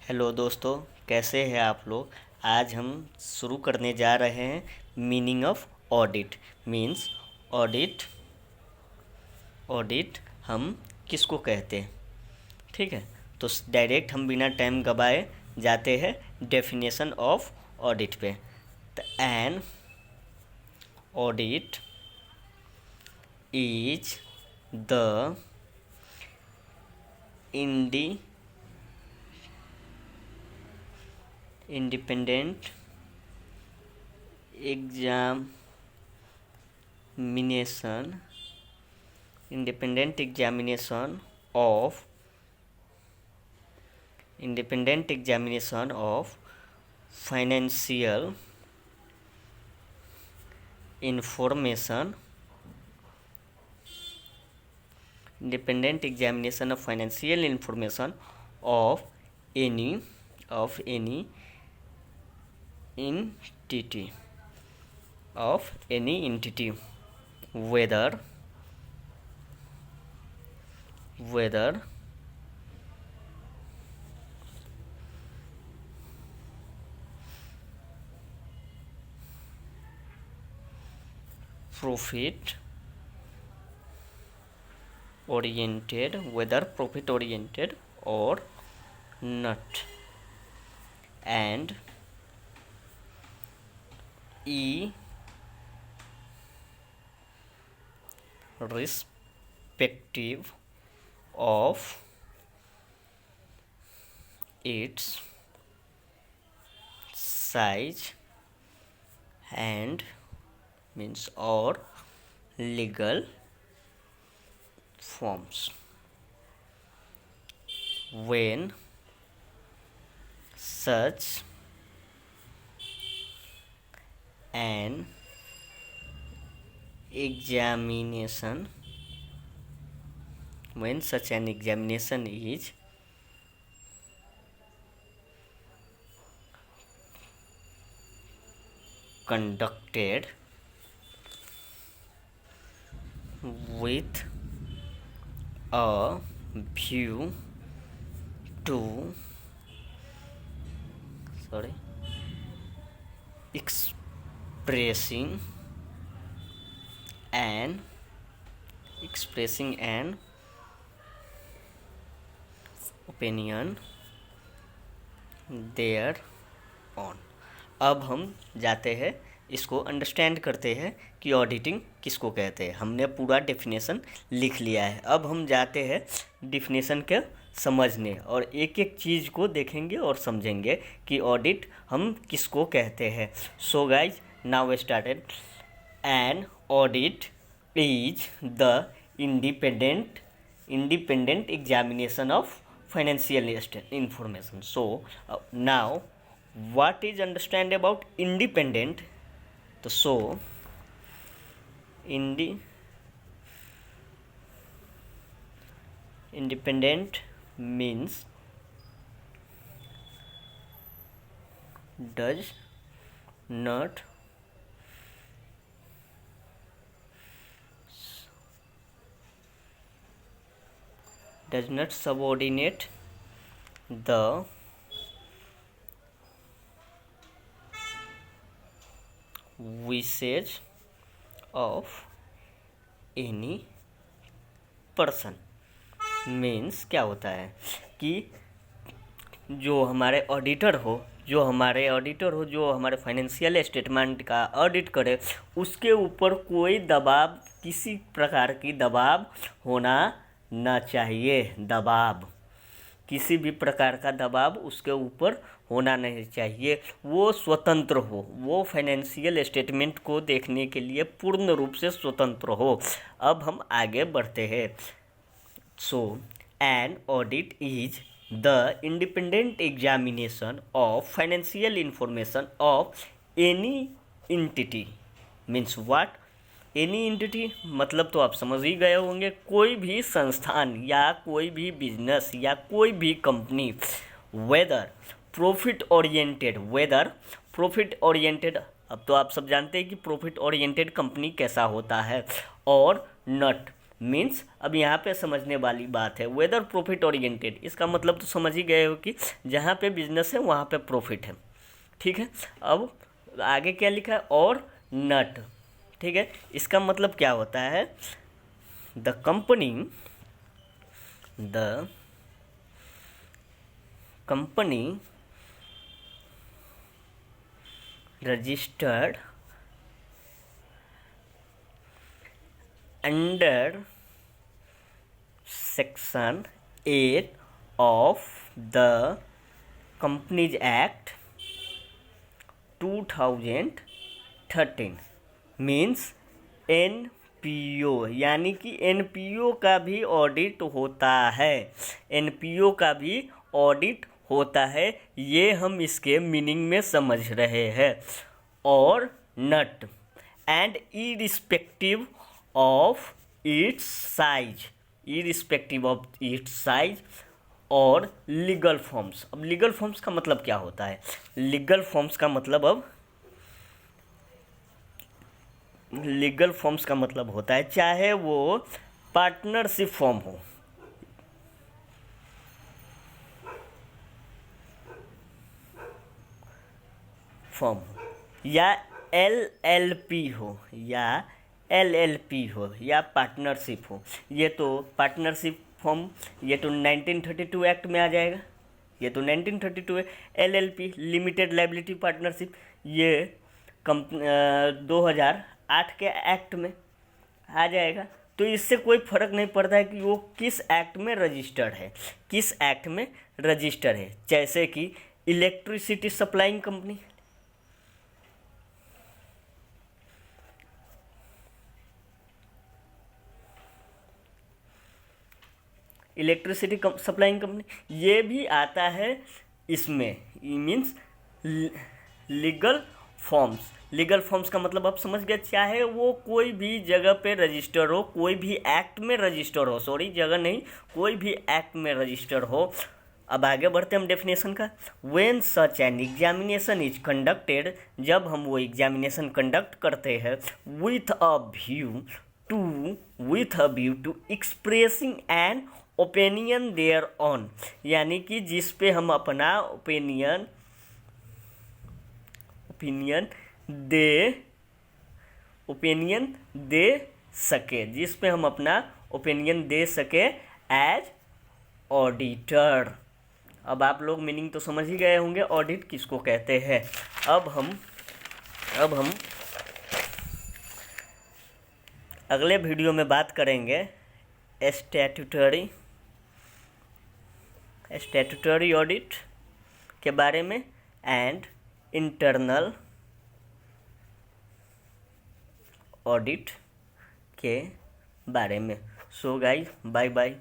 Hello दोस्तों, कैसे हैं आप लोग। आज हम शुरू करने जा रहे हैं meaning of audit. Means audit audit हम किसको कहते हैं। ठीक है, तो डायरेक्ट हम बिना टाइम गवाए जाते हैं डेफिनेशन ऑफ ऑडिट पे। N audit is the independent examination independent examination of financial information independent examination of financial information of any entity whether profit oriented or not, and irrespective of its size and means or legal forms. When such an examination is conducted with a view to expressing an opinion thereon। अब हम जाते हैं, इसको understand करते हैं कि auditing किसको कहते हैं। हमने पूरा डेफिनेशन लिख लिया है, अब हम जाते हैं डेफिनेशन के समझने और एक एक चीज़ को देखेंगे और समझेंगे कि ऑडिट हम किसको कहते हैं। So guys, now started. N audit is the independent examination of financial information. So now what is understand about independent? So independent means does not subordinate the wishes of any person। Means क्या होता है कि जो हमारे auditor हो जो हमारे financial statement का ऑडिट करे, उसके ऊपर कोई दबाव, किसी प्रकार की दबाव होना ना चाहिए। किसी भी प्रकार का दबाव उसके ऊपर होना नहीं चाहिए। वो स्वतंत्र हो, वो फाइनेंशियल स्टेटमेंट को देखने के लिए पूर्ण रूप से स्वतंत्र हो। अब हम आगे बढ़ते हैं। So an audit is the independent examination of financial information of any entity. Means what? Any entity मतलब तो आप समझ ही गए होंगे, कोई भी संस्थान या कोई भी बिजनेस या कोई भी कंपनी, वेदर प्रॉफिट ओरिएंटेड। अब तो आप सब जानते हैं कि प्रॉफिट ओरिएंटेड कंपनी कैसा होता है, और नॉट मीन्स अब यहाँ पे समझने वाली बात है, वेदर प्रॉफिट ओरिएंटेड, इसका मतलब तो समझ ही गए हो कि जहाँ पे बिजनेस है वहाँ पे प्रॉफिट है। ठीक है, अब आगे क्या लिखा है, और नट। ठीक है, इसका मतलब क्या होता है, the company registered under section 8 of the Companies Act 2013 means NPO, यानी कि एनपीओ का भी ऑडिट होता है, एनपीओ का भी ऑडिट होता है, ये हम इसके मीनिंग में समझ रहे हैं। और not and irrespective of its size और लीगल फॉर्म्स। अब लीगल फॉर्म्स का मतलब क्या होता है, लीगल फॉर्म्स का मतलब होता है चाहे वो पार्टनरशिप फॉर्म हो, या एलएलपी हो या पार्टनरशिप हो। ये तो पार्टनरशिप फॉर्म, ये तो 1932 एक्ट में आ जाएगा, ये तो 1932 है। एलएलपी लिमिटेड लाइबिलिटी पार्टनरशिप, ये 2008 के एक्ट में आ जाएगा। तो इससे कोई फर्क नहीं पड़ता है कि वो किस एक्ट में रजिस्टर्ड है, जैसे कि electricity supplying company, electricity supplying company, ये भी आता है इसमें। मीन्स लीगल फॉर्म्स का मतलब आप समझ गए, चाहे वो कोई भी जगह पे रजिस्टर हो, कोई भी एक्ट में रजिस्टर हो, जगह नहीं, कोई भी एक्ट में रजिस्टर हो। अब आगे बढ़ते हम डेफिनेशन का। When such an examination is conducted, जब हम वो एग्जामिनेशन कंडक्ट करते हैं with a view to expressing an opinion thereon, यानी कि जिस पे हम अपना ओपिनियन दे सके एज ऑडिटर। अब आप लोग मीनिंग तो समझ ही गए होंगे ऑडिट किसको कहते हैं। अब हम अगले वीडियो में बात करेंगे स्टैट्यूटरी ऑडिट के बारे में एंड इंटरनल ऑडिट के बारे में। So guys, bye bye.